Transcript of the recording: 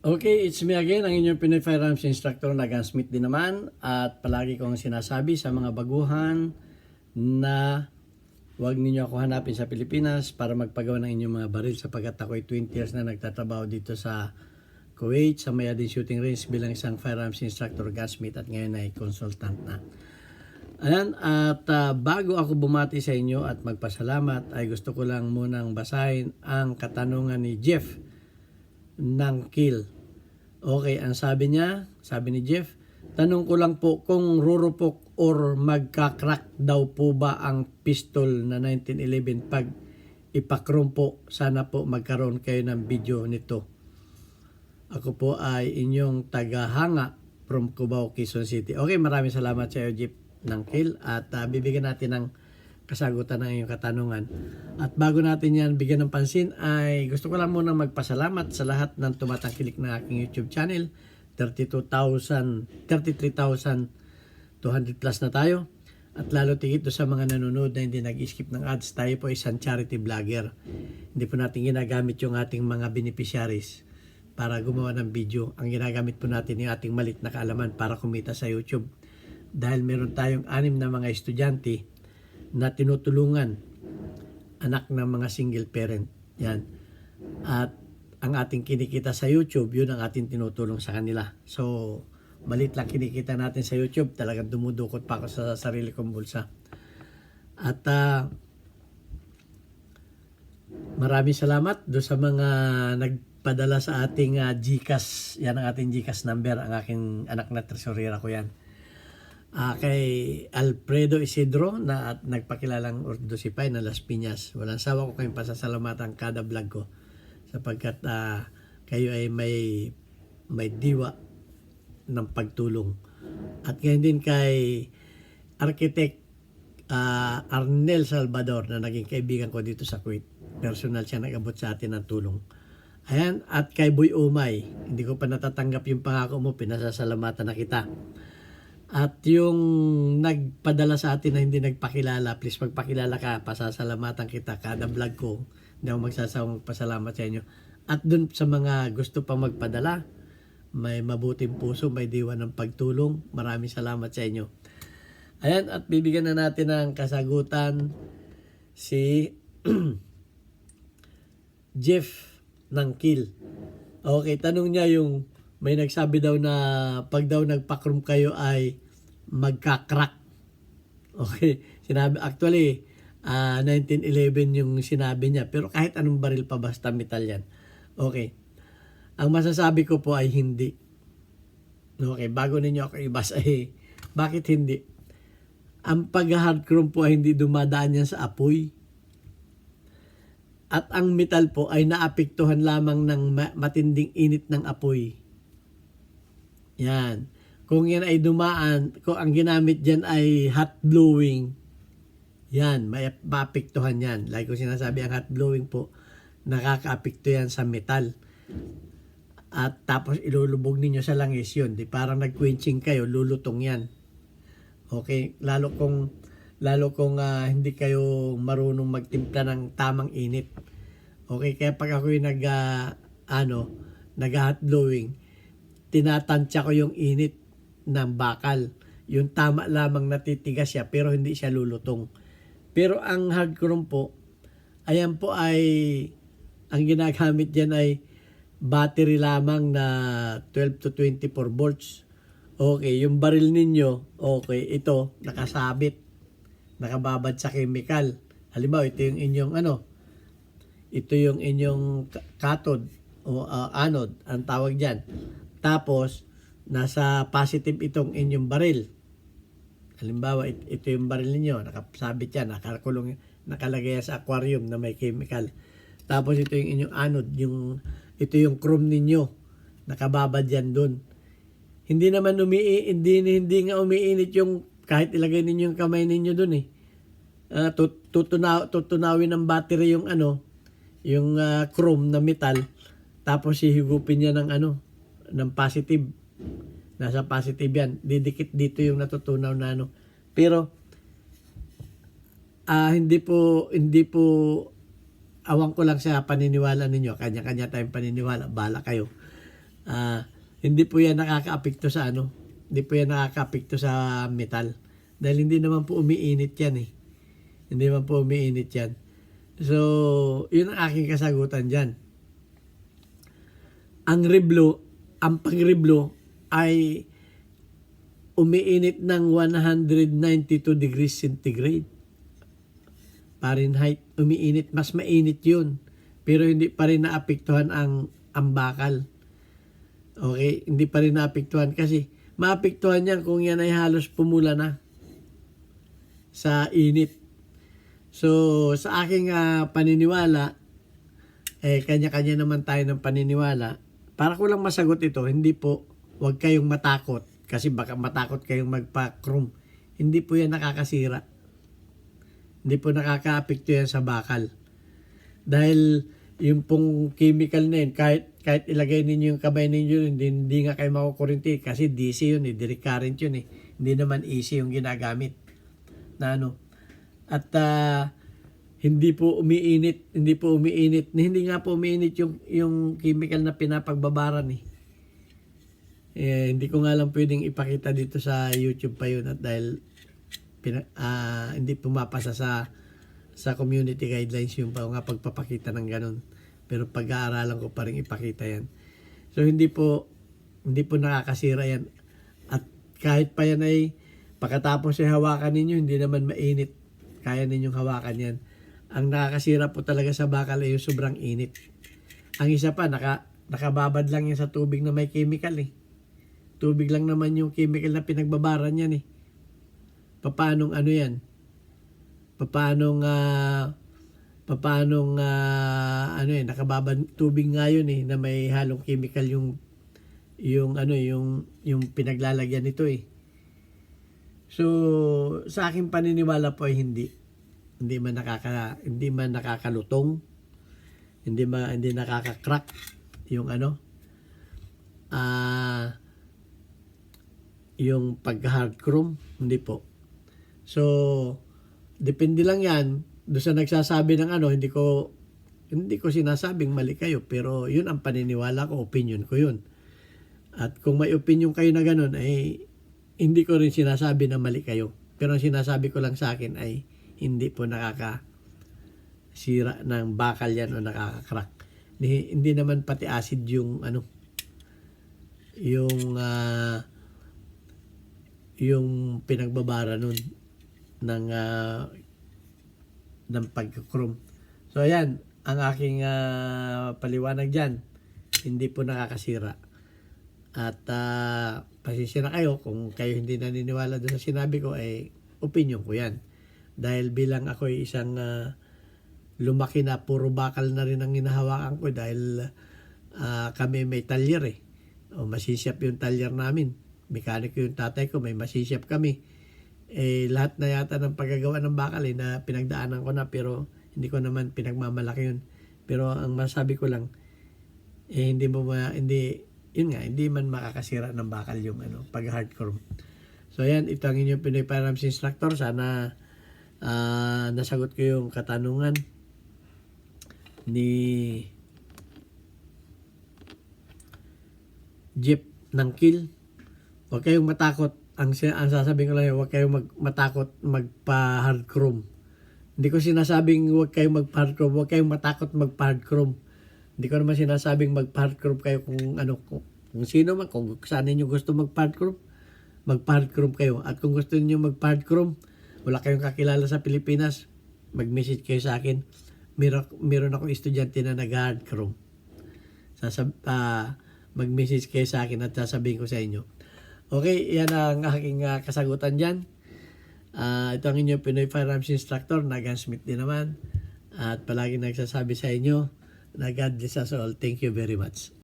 Okay, it's me again, ang inyong Pinoy Firearms Instructor na gunsmith din naman. At palagi kong sinasabi sa mga baguhan na huwag ninyo ako hanapin sa Pilipinas para magpagawa ng inyong mga baril sapagkat ako'y 20 years na nagtatrabaho dito sa Kuwait sa Mayadin Shooting Range bilang isang firearms instructor gunsmith at ngayon ay consultant na. Ayan, at bago ako bumati sa inyo at magpasalamat ay gusto ko lang munang basahin ang katanungan ni Jeff ng kill. Okay, ang sabi ni Jeff, tanong ko lang po kung rurupok or magka-crack daw po ba ang pistol na 1911 pag ipakrom po. Sana po magkaroon kayo ng video nito. Ako po ay inyong tagahanga from Cubao, Quezon City. Okay, maraming salamat sa iyo, Jeff ng kill, at bibigyan natin ng kasagutan ng iyong katanungan. At bago natin yan bigyan ng pansin ay gusto ko lang muna magpasalamat sa lahat ng tumatangkilik ng aking YouTube channel. 33,200 plus na tayo. At lalo tigit sa mga nanonood na hindi nag-skip ng ads, tayo po isang charity vlogger. Hindi po natin ginagamit yung ating mga beneficiaries para gumawa ng video. Ang ginagamit po natin yung ating malit na kaalaman para kumita sa YouTube. Dahil meron tayong 6 na mga estudyante na tinutulungan anak ng mga single parent. Yan. At ang ating kinikita sa YouTube, yun ang ating tinutulong sa kanila. So, malit lang kinikita natin sa YouTube. Talagang dumudukot pa ako sa sarili kong bulsa. At maraming salamat do sa mga nagpadala sa ating GCash. Yan ang ating GCash number. Ang aking anak na tresurera ko yan. Kay Alfredo Isidro na at nagpakilalang Ordosipay na Las Piñas. Walang sawa ko kayong pasasalamatan kada vlog ko sapagkat kayo ay may diwa ng pagtulong. At ngayon din kay Architect Arnel Salvador na naging kaibigan ko dito sa Kuwait. Personal siya nag-abot sa atin ng tulong. Ayan, at kay Boy Umay, hindi ko pa natatanggap yung pangako mo, pinasasalamatan na kita. At yung nagpadala sa atin na hindi nagpakilala, please magpakilala ka, pasasalamatan kita kada vlog ko. Hindi ako magsasawang magpasalamat sa inyo. At dun sa mga gusto pa magpadala, may mabuting puso, may diwa ng pagtulong. Maraming salamat sa inyo. Ayan, at bibigyan na natin ng kasagutan si Jeff ng kill. Okay, tanong niya yung may nagsabi daw na pag daw nagpakrom kayo ay magka-crack. Okay, sinabi actually 1911 yung sinabi niya, pero kahit anong baril pa basta metal yan. Okay. Ang masasabi ko po ay hindi. Okay, bago ninyo ako ibasa bakit hindi? Ang pag-hard chrome po ay hindi dumadaan yan sa apoy. At ang metal po ay naapektuhan lamang ng matinding init ng apoy. Yan. Kung yan ay dumaan, kung ang ginamit dyan ay hot blowing, yan, may maapektuhan yan. Like ko sinasabi, ang hot blowing po, nakakaapekto yan sa metal. At tapos ilulubog ninyo sa langis yun. Di parang nag-quenching kayo, lulutong yan. Okay? Lalo kung hindi kayo marunong magtimpla ng tamang init. Okay? Kaya pag ako'y nag-hot blowing, tinatansya ko yung init ng bakal. Yung tama lamang natitigas siya pero hindi siya lulutong. Pero ang hard chrome po, ayan po ay, ang ginagamit dyan ay battery lamang na 12 to 24 volts. Okay, yung baril ninyo, okay, ito, nakasabit, nakababad sa chemical. Halimbawa, ito yung inyong ito yung inyong cathode o anode, ang tawag dyan. Tapos, nasa positive itong inyong baril. Halimbawa, ito yung baril niyo, nakasabit yan, nakalagay sa aquarium na may chemical. Tapos, ito yung inyong anode, ito yung chrome ninyo, nakababad yan dun. Hindi naman hindi nga umiinit yung kahit ilagay ninyo yung kamay ninyo dun eh. Tutunawin ng battery yung yung chrome na metal, tapos hihigupin niya ng positive. Nasa positive yan. Didikit dito yung natutunaw na Pero hindi po awan ko lang sa paniniwala ninyo. Kanya-kanya tayong paniniwala. Bahala kayo. Hindi po yan nakakaapekto sa ano, hindi po yan nakakaapekto sa metal. Dahil hindi naman po umiinit yan eh. Hindi naman po umiinit yan. So, yun ang aking kasagutan dyan. Ang pag-reblo ay umiinit ng 192 degrees centigrade. Fahrenheit, umiinit. Mas mainit yun. Pero hindi pa rin naapektuhan ang bakal. Okay? Hindi pa rin naapektuhan kasi maapektuhan yan kung yan ay halos pumula na sa init. So, sa aking paniniwala, kanya-kanya naman tayo ng paniniwala. Para ko lang masagot ito, hindi po, huwag kayong matakot. Kasi baka matakot kayong magpa-chrome. Hindi po yan nakakasira. Hindi po nakaka-apekto yan sa bakal. Dahil yung pong chemical na yun, kahit ilagay ninyo yung kamay ninyo, hindi nga kayo makukurinti. Kasi DC yun direct current yun Hindi naman AC yung ginagamit. Na ano. At hindi po umiinit. Hindi nga po umiinit yung chemical na pinapagbabaran hindi ko nga lang pwedeng ipakita dito sa YouTube pa yun at dahil hindi pumapasa sa community guidelines yung pagpapakita ng ganun. Pero pag-aaralan ko pa rin ipakita yan. So hindi po nakakasira yan. At kahit pa yan ay pagkatapos ay hawakan ninyo, hindi naman mainit. Kaya ninyong hawakan yan. Ang nakakasira po talaga sa bakal ay yung sobrang init. Ang isa pa, nakababad lang yan sa tubig na may chemical Tubig lang naman yung chemical na pinagbabaran yan Paanong ano yan? Paanong nakababad tubig nga yun na may halong chemical yung pinaglalagyan nito So sa aking paniniwala po ay hindi man nakakalutong, hindi nakaka-crack yung yung pag-hard chrome, hindi po. So, depende lang yan. Doon sa nagsasabi ng hindi ko sinasabing mali kayo, pero yun ang paniniwala ko, opinion ko yun. At kung may opinion kayo na ganun, hindi ko rin sinasabi na mali kayo. Pero ang sinasabi ko lang sa akin ay hindi po nakakasira ng bakal yan o nakaka-crack. Hindi naman pati acid yung pinagbabara nun ng pagka-chrome. So ayan, ang aking paliwanag dyan, hindi po nakakasira. At pasensya na kayo kung kayo hindi naniniwala doon sa sinabi ko, opinion ko yan. Dahil bilang ako ay isang lumaki na puro bakal na rin ang hinahawakan ko dahil kami may talyer masisiyap yung talyer namin. Mekaniko yung tatay ko, may masisiyap kami. Lahat na yata ng paggagawa ng bakal na pinagdaanan ko na pero hindi ko naman pinagmamalaki yun. Pero ang masabi ko lang, hindi man makakasira ng bakal yung pag-hardcore. So ayan, ito ang inyong Pinoy Firearms Instructor. Sana nasagot ko yung katanungan ni Jeep ng Kill. Huwag kayong matakot. Ang sasabihin ko lang, huwag kayong matakot magpa-hard chrome. Hindi ko sinasabing huwag kayong magpa-hard chrome. Huwag kayong matakot magpa-hard chrome. Hindi ko naman sinasabing magpa-hard chrome kayo kung sino man. Kung saan ninyo gusto magpa-hard chrome kayo. At kung gusto niyo magpa-hard chrome, wala kayong kakilala sa Pilipinas, mag-message kayo sa akin. Meron akong estudyante na nag-hard chrome. Mag-message kayo sa akin at sasabihin ko sa inyo. Okay, yan ang aking kasagutan dyan. Ito ang inyong Pinoy Firearms Instructor na gunsmith din naman. At palagi nagsasabi sa inyo na God bless us all. Thank you very much.